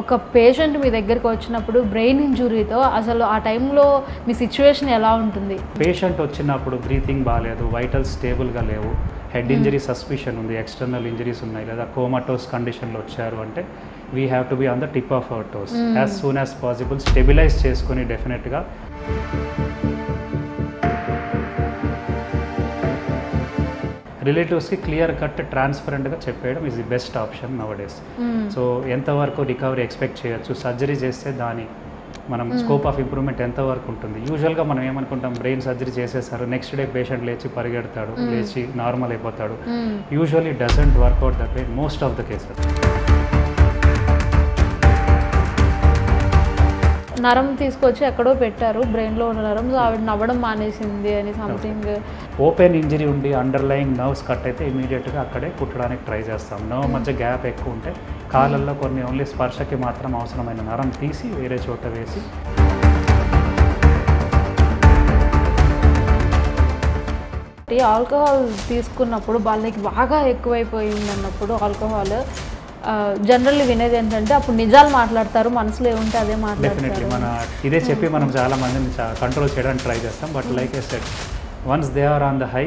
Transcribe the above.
ఒక పేషెంట్ మీ దగ్గరికి వచ్చినప్పుడు బ్రెయిన్ ఇంజురీతో అసలు ఆ టైంలో మీ సిచ్యువేషన్ ఎలా ఉంటుంది? పేషెంట్ వచ్చినప్పుడు బ్రీతింగ్ బాగాలేదు, వైటల్స్ స్టేబుల్గా లేవు, హెడ్ ఇంజరీ సస్పిషన్ ఉంది, ఎక్స్టర్నల్ ఇంజరీస్ ఉన్నాయి, లేదా కోమాటోస్ కండిషన్లో వచ్చారు అంటే we have to be on the tip of our toes as soon as possible స్టెబిలైజ్ చేసుకొని డెఫినెట్గా రిలేటివ్స్కి క్లియర్ కట్ ట్రాన్స్పరెంట్గా చెప్పేయడం is the best option nowadays. So ఎంతవరకు రికవరీ ఎక్స్పెక్ట్ చేయొచ్చు, సర్జరీ చేస్తే దాని మనం స్కోప్ ఆఫ్ ఇంప్రూవ్మెంట్ ఎంతవరకు ఉంటుంది. యూజువల్గా మనం ఏమనుకుంటాం, బ్రెయిన్ సర్జరీ చేసేసారు, నెక్స్ట్ డే పేషెంట్ లేచి పరిగెడతాడు, లేచి నార్మల్ అయిపోతాడు. Usually doesn't work out that way most of the cases. నరం తీసుకొచ్చి ఎక్కడో పెట్టారు, బ్రెయిన్లో ఉన్న నరం, సో ఆవిడ నవ్వడం మానేసింది అని సంథింగ్. ఓపెన్ ఇంజరీ ఉండి అండర్లయింగ్ నర్వ్స్ కట్ అయితే ఇమీడియట్గా అక్కడే కుట్టడానికి ట్రై చేస్తాం. నర్వ్ మధ్య గ్యాప్ ఎక్కువ ఉంటే కాళ్ళల్లో కొన్ని ఓన్లీ స్పర్శకి మాత్రం అవసరమైన నరం తీసి వేరే చోట వేసి ఆల్కహాల్ తీసుకున్నప్పుడు వాళ్ళకి బాగా ఎక్కువైపోయింది అన్నప్పుడు ఆల్కహాల్ జనరల్లీ వినేది ఏంటంటే అప్పుడు నిజాలు మాట్లాడతారు, మనసులో ఏముంటే అదే మాట్లాడతారు. డెఫినెట్లీ మన ఇదే చెప్పి మనం చాలా మందిని కంట్రోల్ చేయడానికి ట్రై చేస్తాం. But like I said, once they are on the high